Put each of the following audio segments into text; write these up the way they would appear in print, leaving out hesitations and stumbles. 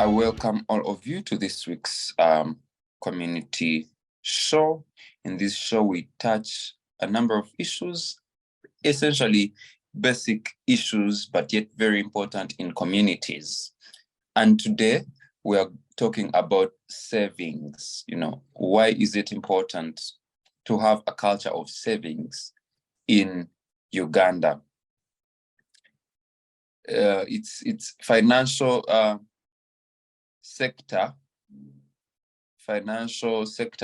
I welcome all of you to this week's community show. In this show, we touch a number of issues, essentially basic issues, but yet very important in communities. And today we are talking about savings. You know, why is it important to have a culture of savings in Uganda? It's financial sector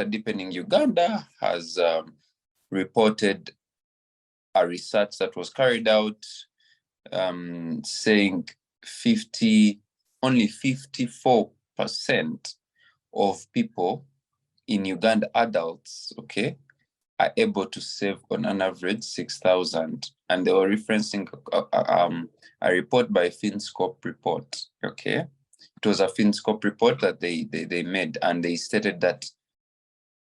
deepening Uganda has reported a research that was carried out saying only 54% of people in Uganda, adults, okay, are able to save on an average 6,000, and they were referencing a report by FinScope report, okay? It was a FinScope report that they made, and they stated that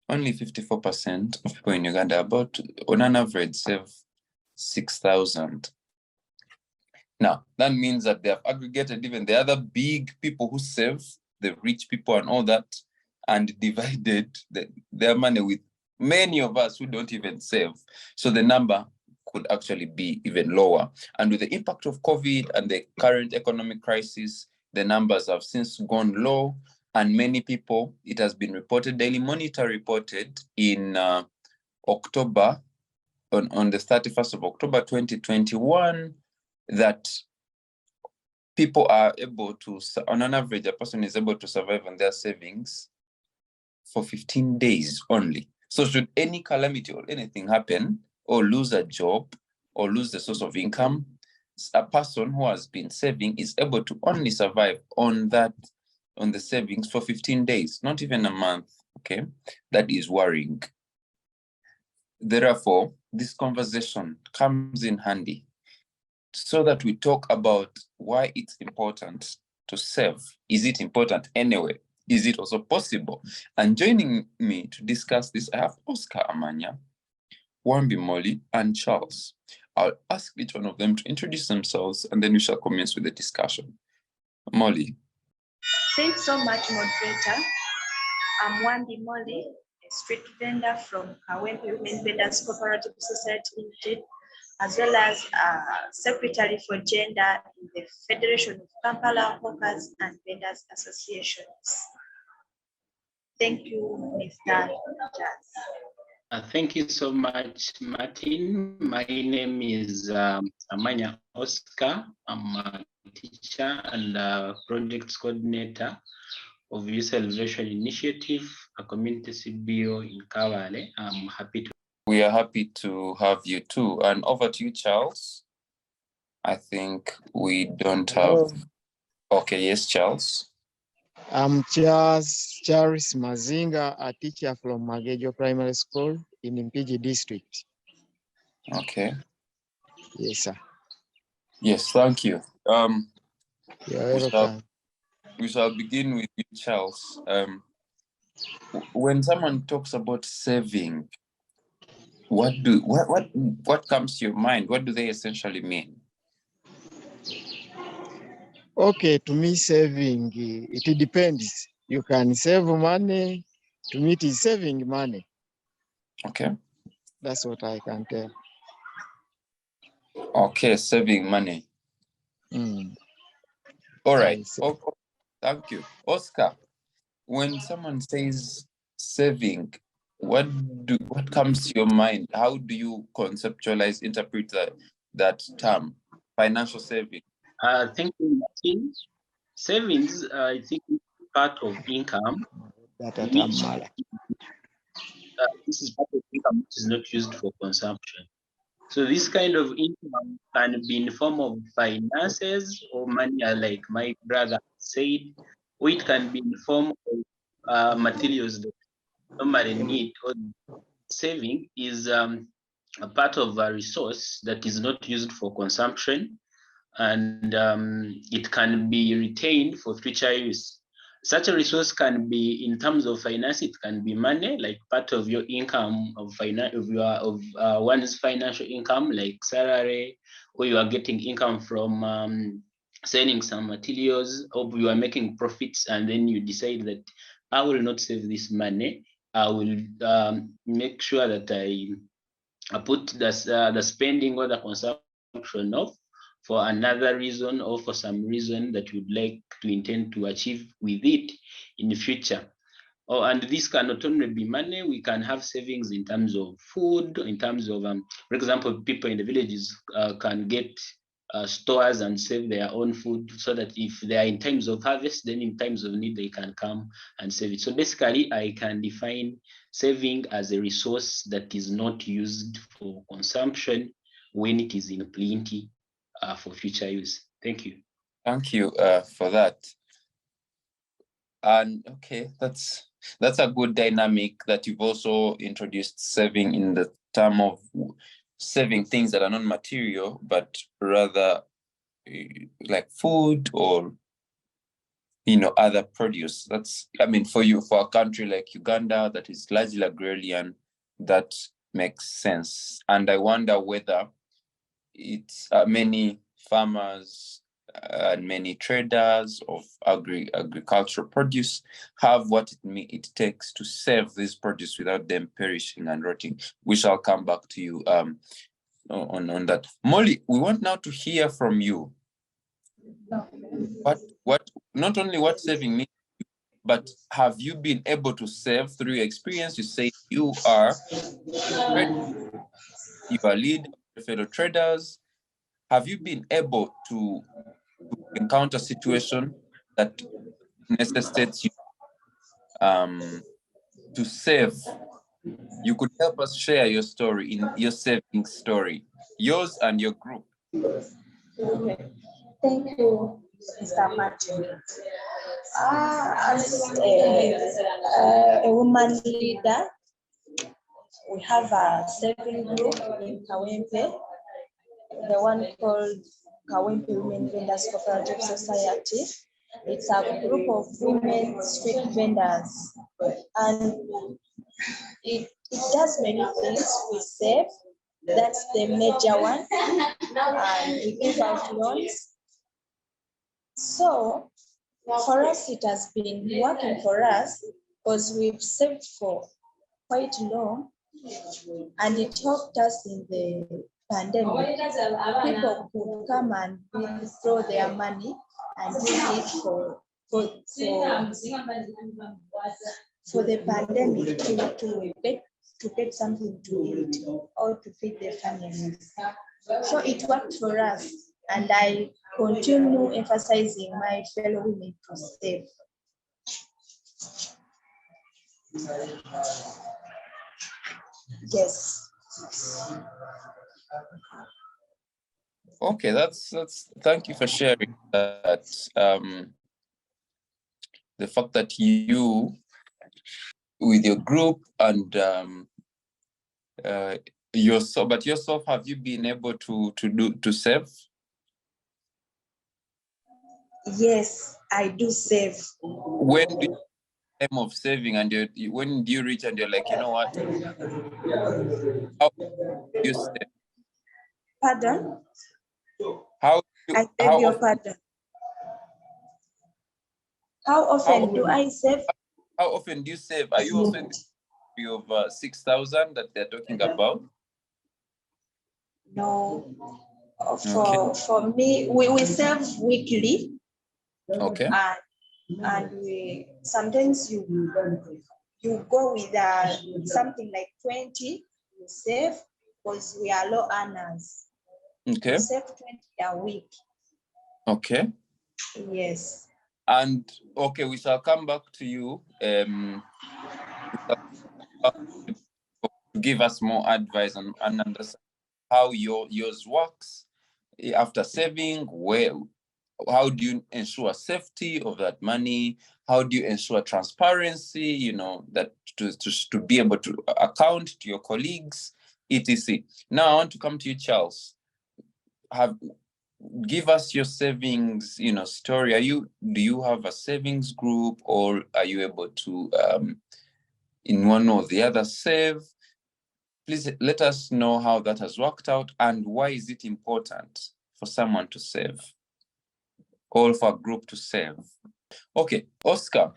only 54% of people in Uganda on an average, save 6,000. Now, that means that they have aggregated even the other big people who save, the rich people and all that, and divided their money with many of us who don't even save. So the number could actually be even lower. And with the impact of COVID and the current economic crisis, the numbers have since gone low, and many people, it has been reported, Daily Monitor reported in October, on the 31st of October 2021, that people are able to, on an average, a person is able to survive on their savings for 15 days only. So should any calamity or anything happen, or lose a job, or lose the source of income, a person who has been saving is able to only survive on the savings for 15 days, not even a month, okay? That is worrying. Therefore, this conversation comes in handy so that we talk about why it's important to save. Is it important anyway? Is it also possible? And joining me to discuss this, I have Oscar, Amanya, Wambi Molly, and Charles. I'll ask each one of them to introduce themselves, and then we shall commence with the discussion. Molly. Thanks so much, moderator. I'm Wambi Molly, a street vendor from Kabale Women Vendors Cooperative Society Limited, as well as Secretary for Gender in the Federation of Kampala Hawkers and Vendors Associations. Thank you, Mr. Charles. Thank you so much, Martin. My name is Amanya Oscar. I'm a teacher and project coordinator of Youth Elevation Initiative, a community CBO in Kabale. I'm happy to. We are happy to have you too. And over to you, Charles. I think we don't have. Okay, yes, Charles. I'm Charles Mazinga, a teacher from Magejo Primary School in Mpigi district. Okay. Yes, sir. Yes, thank you. You're welcome. We shall begin with you, Charles. When someone talks about saving, what comes to your mind? What do they essentially mean? Okay, to me, saving, it depends. You can save money. To me, it is saving money. Okay. That's what I can tell. Okay, saving money. All right. Okay. Thank you. Oscar, when someone says saving, what comes to your mind? How do you conceptualize, interpret that term, financial saving? Thank you, Martin. Savings, I think, is part of income. This is part of income which is not used for consumption. So this kind of income can be in the form of finances or money, like my brother said, or it can be in the form of materials that somebody need. Or saving is a part of a resource that is not used for consumption, and it can be retained for future use. Such a resource can be, in terms of finance, it can be money, like part of your income of one's financial income, like salary, or you are getting income from selling some materials, or you are making profits, and then you decide that I will not save this money. I will make sure that I put the spending or the consumption off for another reason or for some reason that you'd like to intend to achieve with it in the future. Oh, and this can not only be money, we can have savings in terms of food, in terms of, for example, people in the villages can get stores and save their own food so that if they are in times of harvest, then in times of need, they can come and save it. So basically, I can define saving as a resource that is not used for consumption when it is in plenty for future use. Thank you. Thank you for that. And okay, that's a good dynamic that you've also introduced saving in the term of saving things that are not material, but rather like food or other produce. That's, I mean, for a country like Uganda that is largely agrarian, that makes sense. And I wonder whether it's many farmers and many traders of agricultural produce have what it takes to save this produce without them perishing and rotting. We shall come back to you on that. Molly, we want now to hear from you. What not only what saving means, but have you been able to save through your experience? You say you are lead fellow traders. Have you been able to encounter a situation that necessitates you to save? You could help us share your story, in your saving story, yours and your group. Okay. Thank you, Mr. Martin. As a woman leader, we have a saving group in Kawempe, the one called Kawempe Women Vendors Cooperative Society. It's a group of women street vendors, and it does many things. We save, that's the major one, and we give out loans. So for us, it has been working for us because we've saved for quite long, and it helped us in the pandemic. People could come and withdraw their money and use it for the pandemic to get something to eat or to feed their families. So it worked for us, and I continue emphasizing my fellow women to save. Yes. Okay, that's thank you for sharing that. The fact that you, with your group and yourself, have you been able to save? Yes, I do save. When do you time of saving, and when do you reach and you're like, you know what? How do you save? Pardon? How pardon. How often do I save? How often do you save? Are you also in the area of 6,000 that they're talking about? No. For me, we save weekly. Okay. And we sometimes you go with something like 20, you save, because we are low earners. Okay. You save 20 a week. Okay. Yes. And okay, we shall come back to you to give us more advice and understand how yours works after saving. How do you ensure safety of that money? How do you ensure transparency, that to be able to account to your colleagues, etc. Now I want to come to you, Charles. Give us your savings, story. Do you have a savings group, or are you able to, in one or the other, save? Please let us know how that has worked out, and why is it important for someone to save? call for a group to save. Okay, Oscar.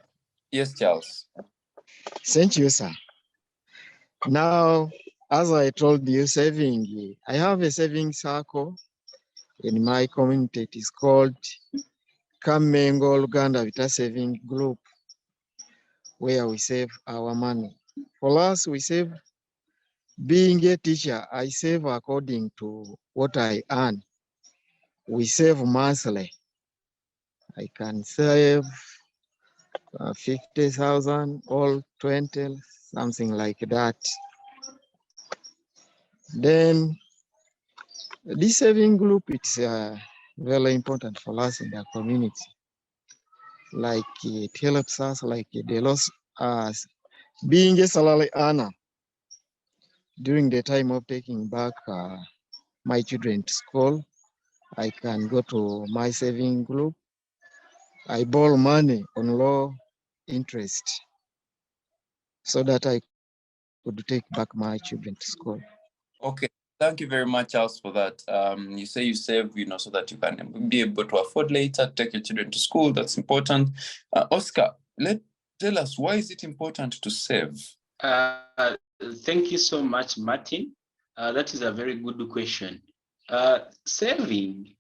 Yes, Charles. Thank you, sir. Now, as I told you, saving, I have a saving circle in my community. It is called Kamengo Luganda Vita Saving Group, where we save our money. For us, we save, being a teacher, I save according to what I earn. We save monthly. I can save 50,000 or 20, something like that. Then this saving group, it's very important for us in the community. Like it helps us, like they lost us being a salary earner during the time of taking back my children to school. I can go to my saving group. I borrow money on low interest so that I could take back my children to school. Okay, thank you very much, Charles, for that. You say you save, so that you can be able to afford later to take your children to school. That's important. Oscar, tell us, why is it important to save? Thank you so much, Martin. That is a very good question. Saving,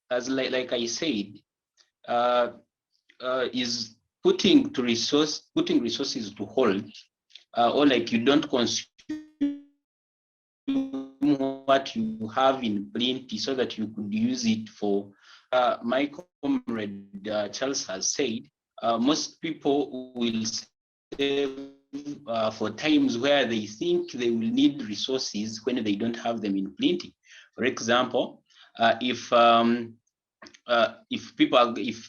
as like I said, is putting resources to hold, or like you don't consume what you have in plenty so that you could use it for. My comrade Charles has said, most people will save for times where they think they will need resources when they don't have them in plenty. For example, if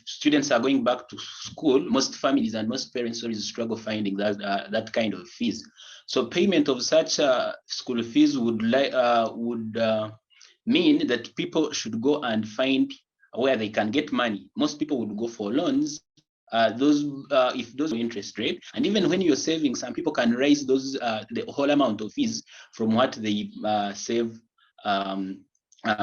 students are going back to school, most families and most parents always struggle finding that kind of fees. So payment of such school fees would mean that people should go and find where they can get money. Most people would go for loans. If those are interest rate, and even when you're saving, some people can raise those the whole amount of fees from what they save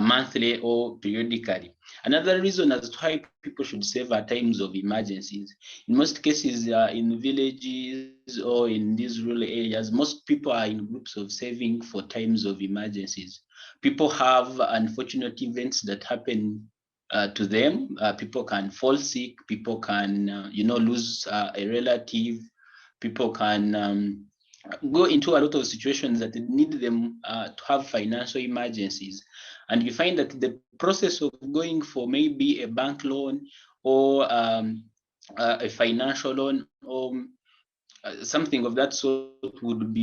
monthly or periodically. Another reason as to why people should save at times of emergencies. In most cases, in villages or in these rural areas, most people are in groups of saving for times of emergencies. People have unfortunate events that happen to them. People can fall sick. People can, lose a relative. People can go into a lot of situations that need them to have financial emergencies. And you find that the process of going for maybe a bank loan or a financial loan or something of that sort would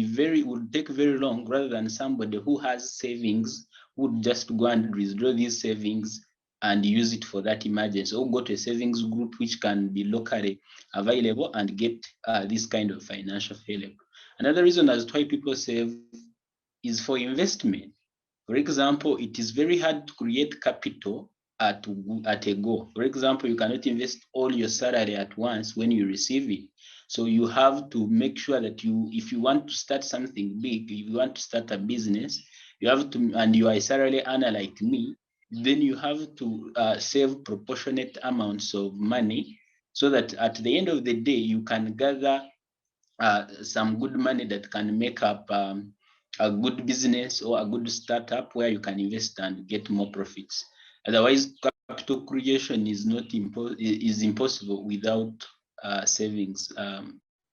take very long, rather than somebody who has savings would just go and withdraw these savings and use it for that emergency, or go to a savings group which can be locally available and get this kind of financial help. Another reason as to why people save is for investment. For example, it is very hard to create capital at a go. For example, you cannot invest all your salary at once when you receive it. So you have to make sure that if you want to start something big, if you want to start a business, you have to, and you are a salary earner like me, then you have to save proportionate amounts of money so that at the end of the day, you can gather some good money that can make up a good business or a good startup where you can invest and get more profits. Otherwise, capital creation is impossible without savings.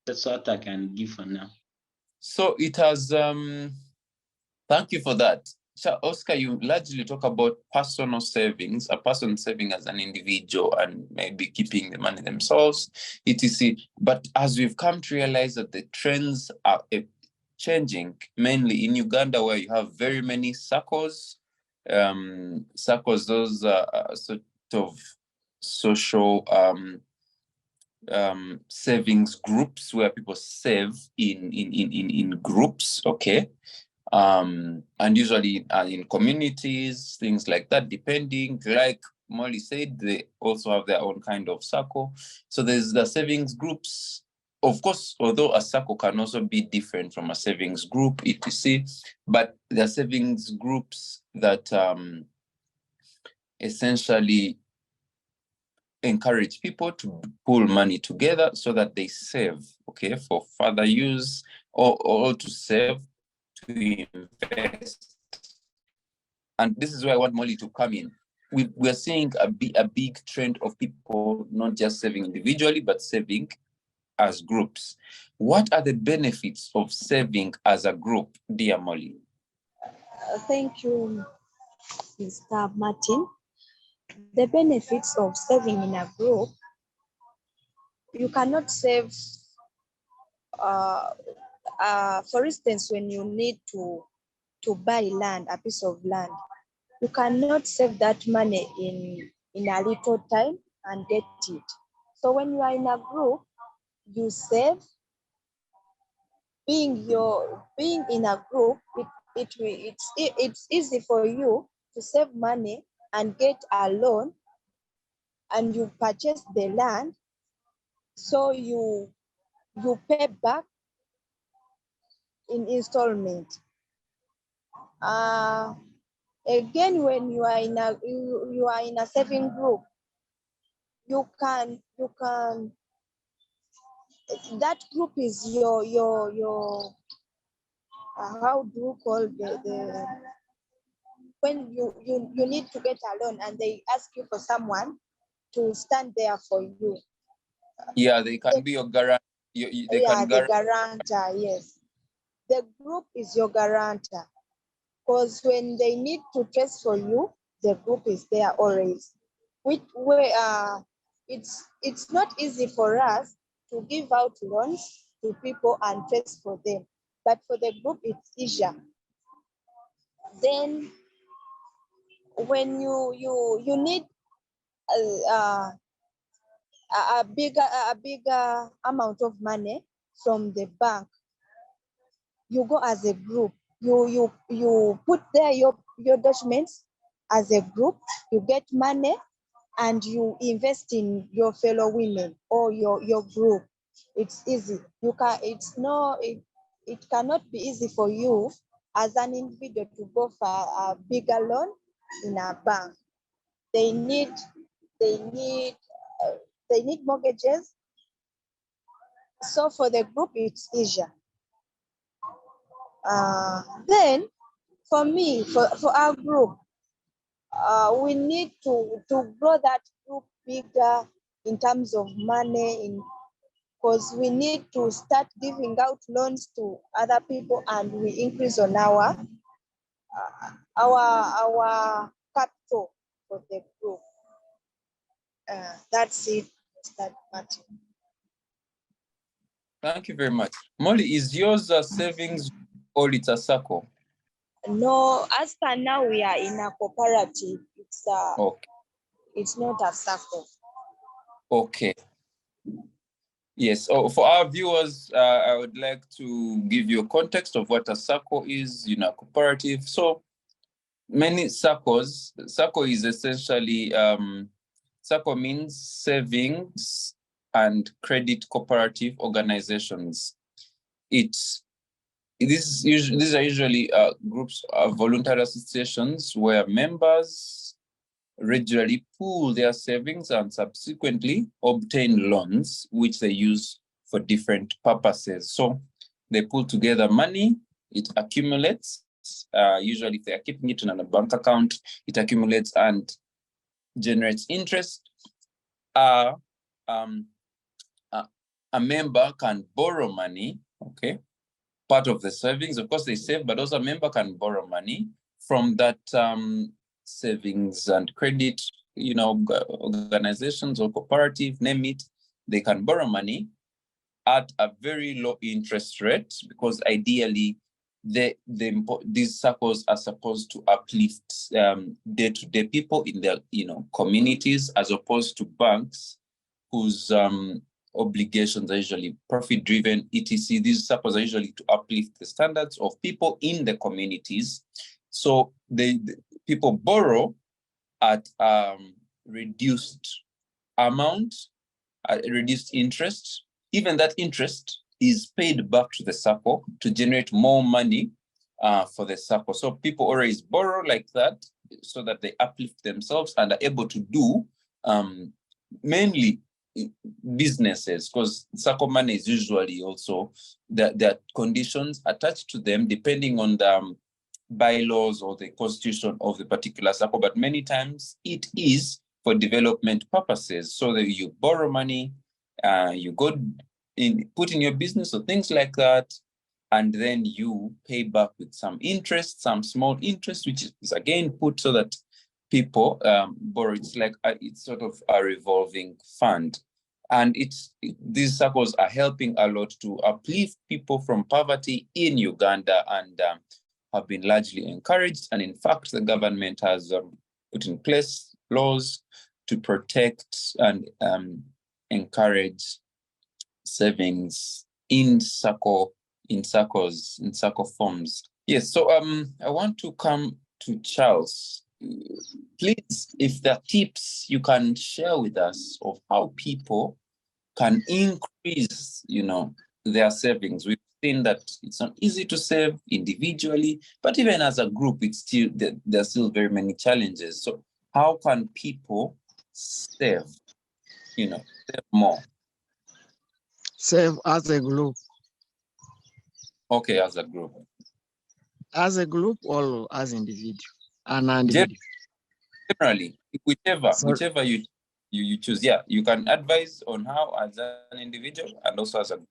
That's what I can give for now. So it has, thank you for that. So Oscar, you largely talk about personal savings, a person saving as an individual and maybe keeping the money themselves, etc. But as we've come to realize that the trends are changing, mainly in Uganda, where you have very many circles, those sort of social savings groups where people save in groups, okay? And usually in communities, things like that, depending, like Molly said, they also have their own kind of circle. So there's the savings groups. Of course, although a circle can also be different from a savings group, etc. But the savings groups that essentially encourage people to pull money together so that they save, okay, for further use or to save, to invest. And this is where I want Molly to come in. We're seeing a big trend of people not just saving individually, but saving as groups. What are the benefits of saving as a group, dear Molly? Thank you, Mr. Martin. The benefits of saving in a group, you cannot save, for instance, when you need to buy land, a piece of land, you cannot save that money in a little time and get it. So when you are in a group, you save. Being in a group, it's easy for you to save money and get a loan, and you purchase the land, so you pay back in installment. Again, when you are in a saving group, you can that group is your how do you call the when you need to get a loan and they ask you for someone to stand there for you. Yeah, they can be your guarantor. The guarantor, yes. The group is your guarantor, because when they need to trace for you, the group is there always. It's not easy for us to give out loans to people and trace for them, but for the group it's easier. Then when you need a bigger amount of money from the bank, you go as a group. You put there your documents as a group. You get money and you invest in your fellow women or your group. It's easy. It cannot be easy for you as an individual to go for a bigger loan in a bank. They need mortgages. So for the group, it's easier. Then for me, for our group, we need to grow that group bigger in terms of money, because we need to start giving out loans to other people, and we increase on our capital for the group. That's it, Mr. Martin. Thank you very much. Molly, is yours a savings or it's a circle? No, as per now we are in a cooperative. Okay. It's not a circle. Okay. Yes. Oh, for our viewers, I would like to give you a context of what a circle is, cooperative. So many circles, circle is essentially, circle means savings and credit cooperative organizations. These are usually groups of voluntary associations where members regularly pool their savings and subsequently obtain loans, which they use for different purposes. So they pull together money, it accumulates. Usually if they are keeping it in a bank account, it accumulates and generates interest. A member can borrow money, okay? Part of the savings, of course they save, but also a member can borrow money from that savings and credit, organizations or cooperative, name it. They can borrow money at a very low interest rate, because ideally these circles are supposed to uplift day-to-day people in their communities, as opposed to banks whose obligations are usually profit-driven, etc. These circles are usually to uplift the standards of people in the communities. So the people borrow at reduced amount, reduced interest. Even that interest is paid back to the circle to generate more money for the circle. So people always borrow like that so that they uplift themselves and are able to do mainly businesses, because SACCO money is usually also there are conditions attached to them depending on the bylaws or the constitution of the particular SACCO, but many times it is for development purposes. So that you borrow money, you go put in your business or things like that, and then you pay back with some interest, some small interest, which is again put so that people borrow. It's like it's sort of a revolving fund. And these SACCOs are helping a lot to uplift people from poverty in Uganda, and have been largely encouraged. And in fact, the government has put in place laws to protect and encourage savings in SACCO forms. Yes, so I want to come to Charles. Please, if there are tips you can share with us of how people can increase, their savings. We've seen that it's not easy to save individually, but even as a group, there are still very many challenges. So how can people save more? Save as a group. Okay, as a group. As a group or as individual? An individual. Generally, whichever you choose. Yeah, you can advise on how as an individual and also as a group.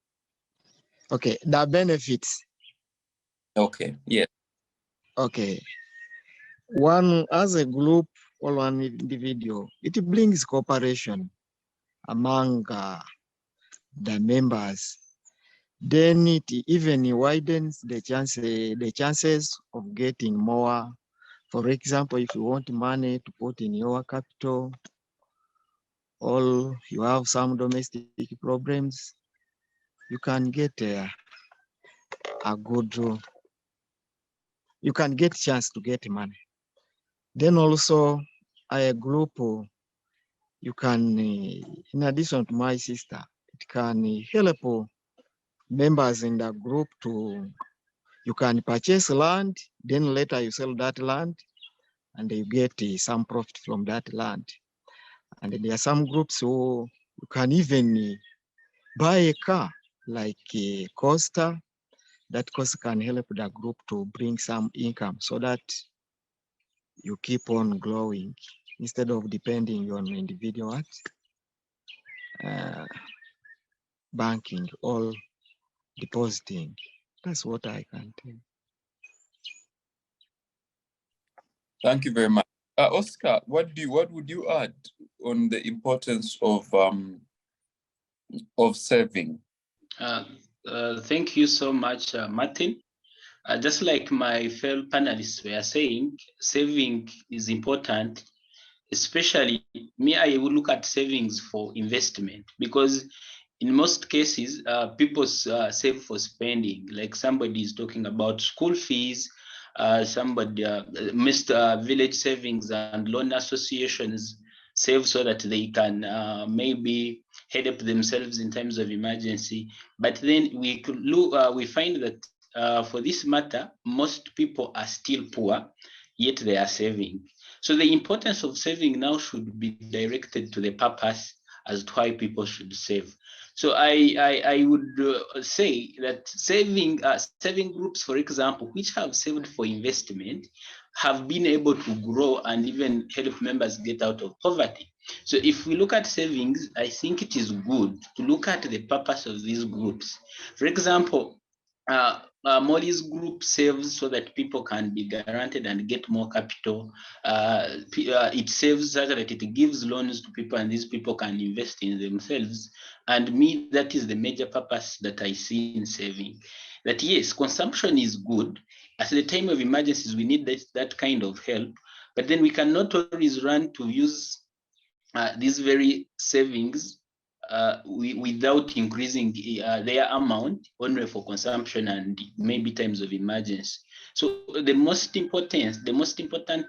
Okay, the benefits. Okay, yeah. Okay. One as a group or one individual, it brings cooperation among the members. Then it even widens the chances of getting more. For example, if you want money to put in your capital, or you have some domestic problems, you can get a good, you can get chance to get money. Then also a group, you can, in addition to my sister, it can help members in the group you can purchase land, then later you sell that land and you get some profit from that land. And there are some groups who you can even buy a car like a Coaster. That Coaster can help the group to bring some income so that you keep on growing instead of depending on individual banking or depositing. That's what I can tell. Thank you very much. Oscar, what would you add on the importance of saving? Thank you so much, Martin. Just like my fellow panelists were saying, saving is important. Especially me, I would look at savings for investment, because in most cases, people save for spending. Like somebody is talking about school fees, somebody, most village savings and loan associations save so that they can maybe help themselves in times of emergency. But then we could look, we find that for this matter, most people are still poor, yet they are saving. So the importance of saving now should be directed to the purpose as to why people should save. So I would say that saving groups, for example, which have saved for investment, have been able to grow and even help members get out of poverty. So if we look at savings, I think it is good to look at the purpose of these groups. For example, Molly's group saves so that people can be guaranteed and get more capital. It saves so that it gives loans to people and these people can invest in themselves. And me, that is the major purpose that I see in saving. That yes, consumption is good. At the time of emergencies, we need that kind of help. But then we cannot always run to use these very savings without increasing their amount only for consumption and maybe times of emergency. So the most important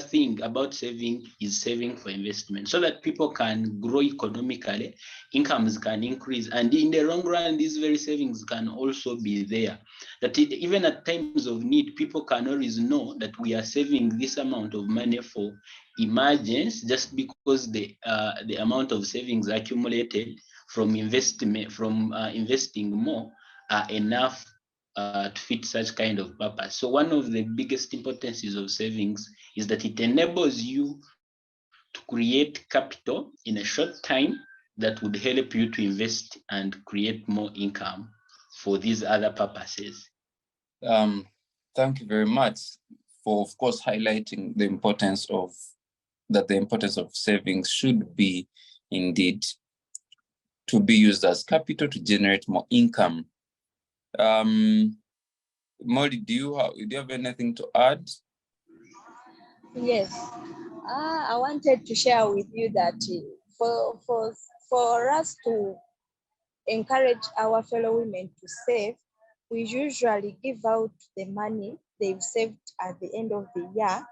thing about saving is saving for investment, so that people can grow economically, incomes can increase, and in the long run, these very savings can also be there. That even at times of need, people can always know that we are saving this amount of money for emergence, just because the amount of savings accumulated from investing more are enough to fit such kind of purpose. So one of the biggest importances of savings is that it enables you to create capital in a short time that would help you to invest and create more income for these other purposes. Thank you very much for, of course, highlighting the importance of savings should be indeed to be used as capital to generate more income. Molly, do you have anything to add? Yes, I wanted to share with you that for us to encourage our fellow women to save, we usually give out the money they've saved at the end of the year,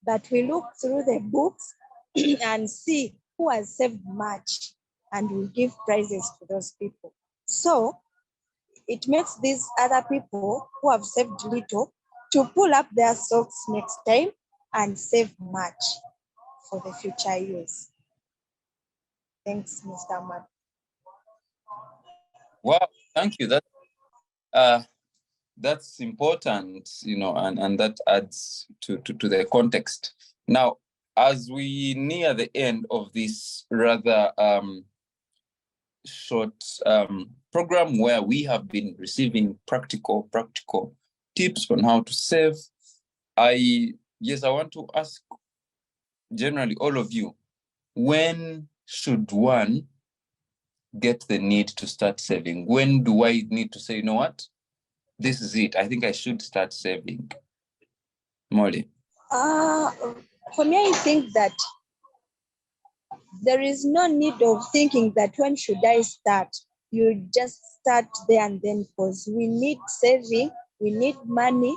but we look through the books and see who has saved much, and we give prizes to those people. So it makes these other people who have saved little to pull up their socks next time and save much for the future use. Thanks, Mr. Matt. Wow, thank you. That's important, and that adds to the context. Now, as we near the end of this rather short program where we have been receiving practical tips on how to save, I want to ask generally all of you, when should one get the need to start saving? When do I need to say, you know what, this is it, I think I should start saving? Molly. For me, I think that there is no need of thinking that when should I start. You just start there and then, because we need saving, we need money,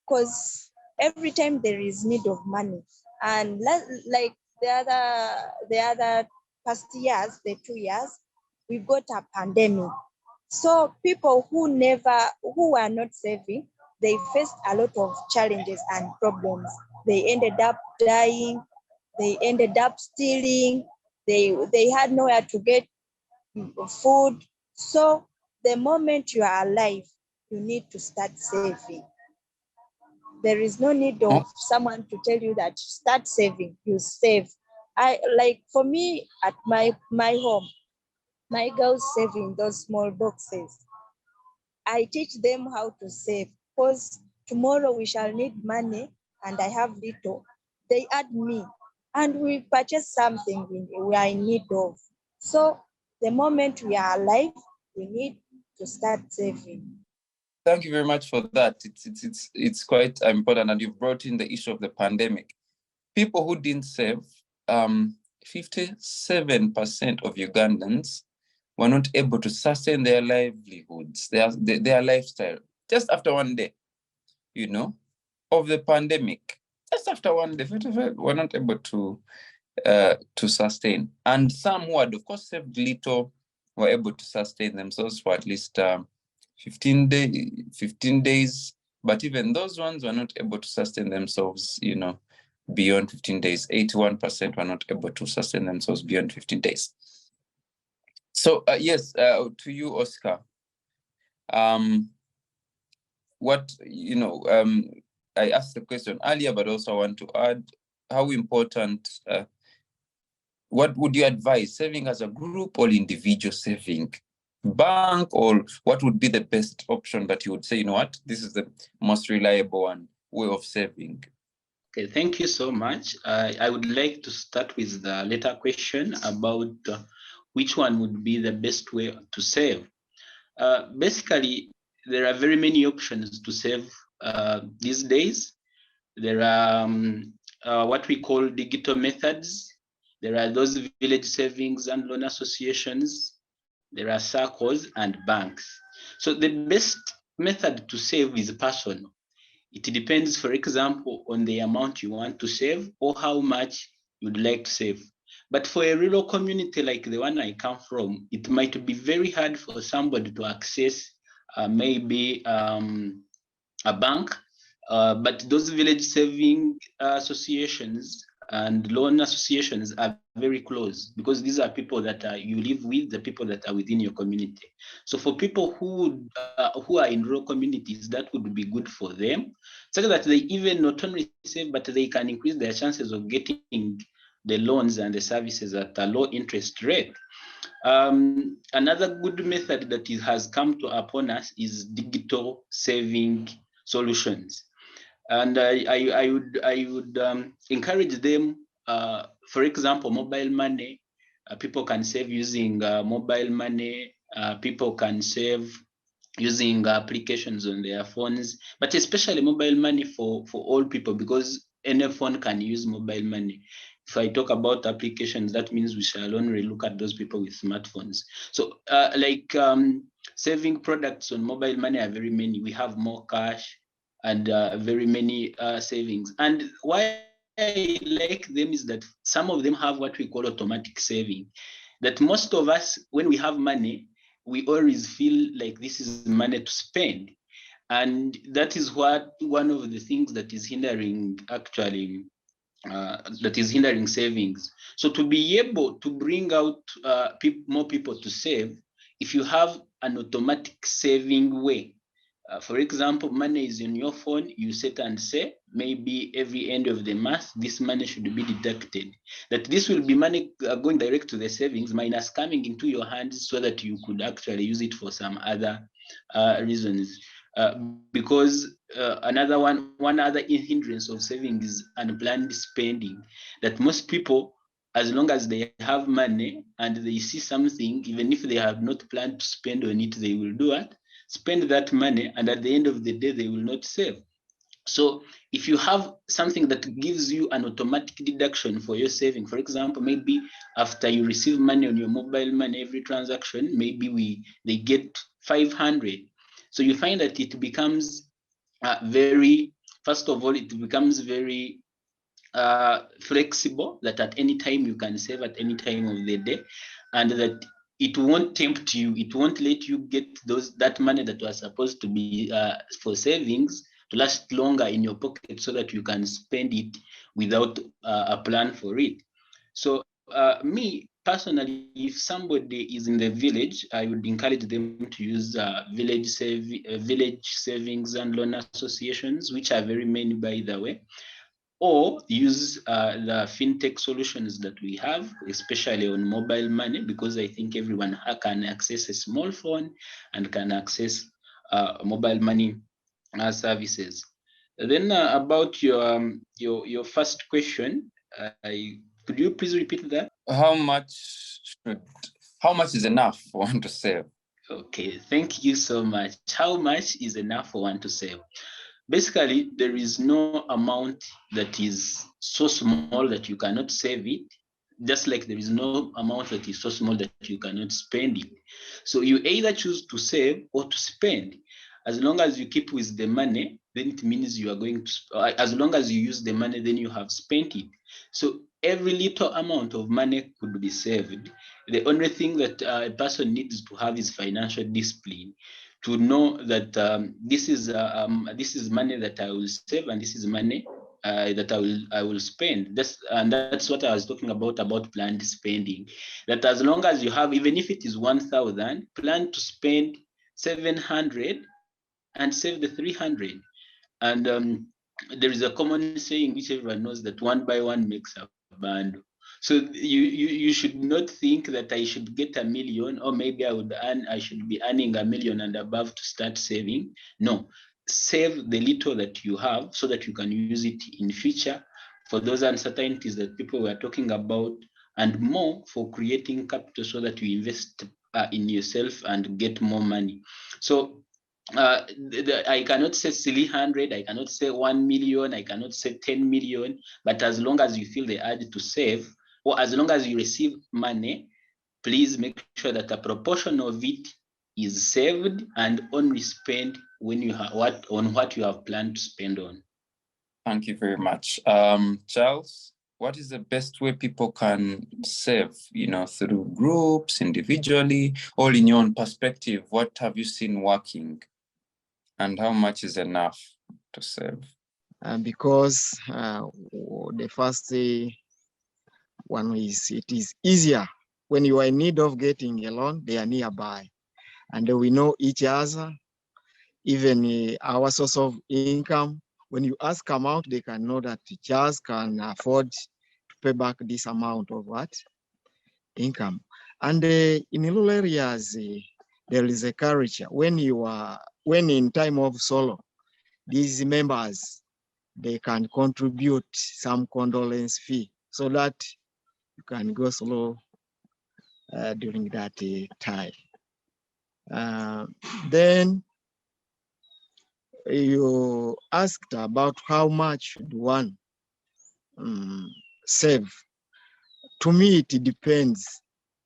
because every time there is need of money. And like the other past years, the 2 years, we got a pandemic. So people who are not saving, they faced a lot of challenges and problems. They ended up dying, they ended up stealing, they had nowhere to get food. So the moment you are alive, you need to start saving. There is no need of someone to tell you that start saving, you save. For me at my home, my girls save in those small boxes. I teach them how to save, because tomorrow we shall need money and I have little. They add me and we purchase something we are in need of. So the moment we are alive, we need to start saving. Thank you very much for that. It's quite important, and you've brought in the issue of the pandemic. People who didn't save, 57% of Ugandans were not able to sustain their livelihoods, their lifestyle, just after 1 day, of the pandemic. Just after 1 day, 55 were not able to sustain. And some who had, of course, saved little were able to sustain themselves for at least 15 days. But even those ones were not able to sustain themselves, beyond 15 days. 81% were not able to sustain themselves beyond 15 days. So yes, to you, Oscar. I asked the question earlier, but also I want to add how important, what would you advise, saving as a group or individual saving? Bank, or what would be the best option that you would say, this is the most reliable way of saving? Okay, thank you so much. I would like to start with the later question about which one would be the best way to save. Basically, there are very many options to save these days. There are what we call digital methods. There are those village savings and loan associations. There are circles and banks. So the best method to save is personal. It depends, for example, on the amount you want to save or how much you'd like to save. But for a rural community like the one I come from, it might be very hard for somebody to access maybe a bank, but those village saving associations and loan associations are very close, because these are people that you live with, the people that are within your community. So for people who are in rural communities, that would be good for them, so that they even not only save, but they can increase their chances of getting the loans and the services at a low interest rate. Another good method that has come upon us is digital saving solutions. And I would encourage them, for example, mobile money. People can save using mobile money. People can save using applications on their phones, but especially mobile money for all people, because any phone can use mobile money. If I talk about applications, that means we shall only look at those people with smartphones. So saving products on mobile money are very many. We have more cash and very many savings. And why I like them is that some of them have what we call automatic saving. That most of us, when we have money, we always feel like this is money to spend. And that is what one of the things that is hindering actually savings. So to be able to bring out more people to save, if you have an automatic saving way, for example, money is in your phone, you set and say, maybe every end of the month, this money should be deducted. That this will be money going direct to the savings, minus coming into your hands, so that you could actually use it for some other reasons. Because one other hindrance of saving is unplanned spending. That most people, as long as they have money and they see something, even if they have not planned to spend on it, they will do it, spend that money, and at the end of the day, they will not save. So if you have something that gives you an automatic deduction for your saving, for example, maybe after you receive money on your mobile money, every transaction, maybe they get 500. So you find that it becomes first of all, it becomes very flexible, that at any time you can save at any time of the day, and that it won't tempt you, it won't let you get that money that was supposed to be for savings to last longer in your pocket, so that you can spend it without a plan for it. So me personally, if somebody is in the village, I would encourage them to use village savings and loan associations, which are very many, by the way, or use the fintech solutions that we have, especially on mobile money, because I think everyone can access a small phone and can access mobile money services. Then about your first question, could you please repeat that? How much is enough for one to save? Okay, thank you so much. How much is enough for one to save? Basically, there is no amount that is so small that you cannot save it, just like there is no amount that is so small that you cannot spend it. So you either choose to save or to spend. As long as you keep with the money, then it means you are going to, as long as you use the money, then you have spent it. So every little amount of money could be saved. The only thing that a person needs to have is financial discipline, to know that this is money that I will save, and this is money that I will spend. That's what I was talking about planned spending. That as long as you have, even if it is 1,000, plan to spend 700 and save the 300. And there is a common saying which everyone knows, that one by one makes a bundle. So you should not think that I should get 1 million, or maybe I should be earning 1 million and above to start saving. No, save the little that you have, so that you can use it in future for those uncertainties that people were talking about, and more for creating capital, so that you invest in yourself and get more money. So I cannot say 300, I cannot say 1 million, I cannot say 10 million, but as long as you feel the urge to save, or as long as you receive money, please make sure that a proportion of it is saved and only spent when you have what you have planned to spend on. Thank you very much. Charles, what is the best way people can save, through groups, individually, or in your own perspective? What have you seen working and how much is enough to save? Because the first one is, it is easier when you are in need of getting a loan, they are nearby. And we know each other, even our source of income. When you ask amount, they can know that Charles can afford to pay back this amount of what? Income. And in rural areas, there is a culture. When in time of sorrow, these members, they can contribute some condolence fee so that you can go slow during that time. Then you asked about how much should one save. To me, it depends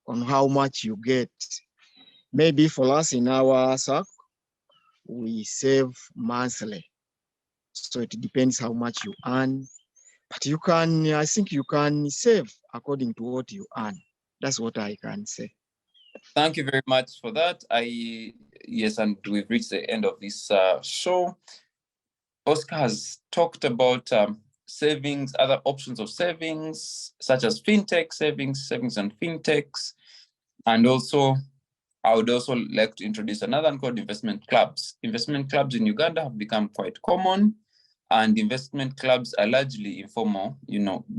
on how much you get. Maybe for us in our circle, we save monthly. So it depends how much you earn. But I think you can save according to what you earn. That's what I can say. Thank you very much for that. Yes, and we've reached the end of this show. Oscar has talked about savings, other options of savings, such as fintech savings and fintechs. And also, I would also like to introduce another one called investment clubs. Investment clubs in Uganda have become quite common, and investment clubs are largely informal,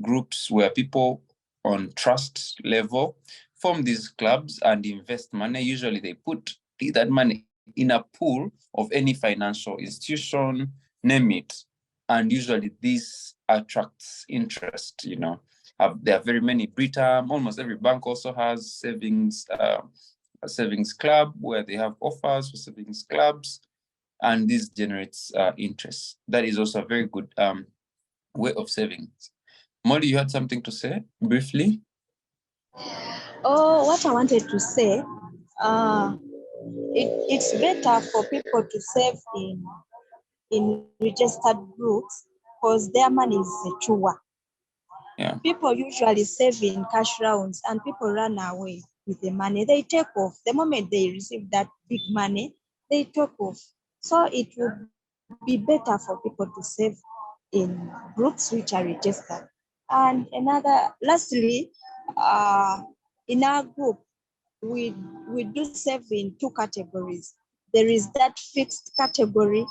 groups where people on trust level form these clubs and invest money. Usually they put that money in a pool of any financial institution, name it. And usually this attracts interest, there are very many. Britam, almost every bank also has a savings club where they have offers for savings clubs, and this generates interest. That is also a very good way of savings. Molly, you had something to say briefly? Oh, what I wanted to say, it's better for people to save in registered groups because their money is secure. Yeah. People usually save in cash rounds and people run away with the money. They take off. The moment they receive that big money, they take off. So it would be better for people to save in groups which are registered. And lastly, in our group, we do save in two categories. There is that fixed category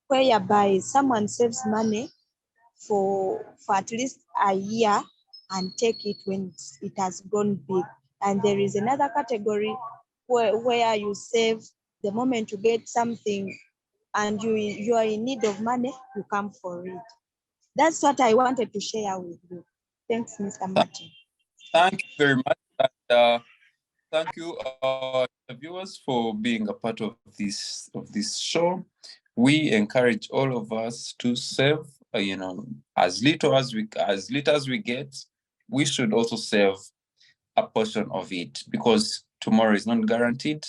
whereby someone saves money for at least a year and take it when it has grown big. And there is another category where you save the moment you get something and you are in need of money, you come for it. That's what I wanted to share with you. Thanks, Mr. Martin. Thank you very much. And, thank you, viewers, for being a part of this show. We encourage all of us to save. As little as we get, we should also save a portion of it, because tomorrow is not guaranteed,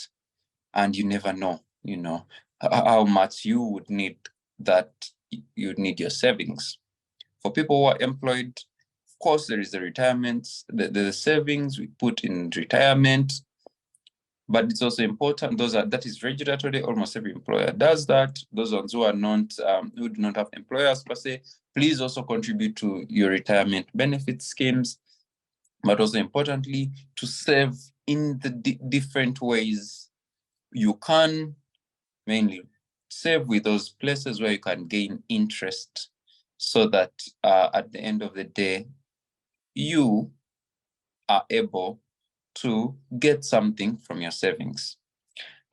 and you never know. How much you would need your savings. For people who are employed, of course, there is the retirement, the savings we put in retirement, but it's also important. That is regulatory. Almost every employer does that. Those ones who are not, who do not have employers per se, please also contribute to your retirement benefit schemes, but also importantly, to save in the different ways you can. Mainly save with those places where you can gain interest, so that at the end of the day, you are able to get something from your savings.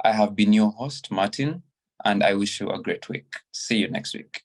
I have been your host, Martin, and I wish you a great week. See you next week.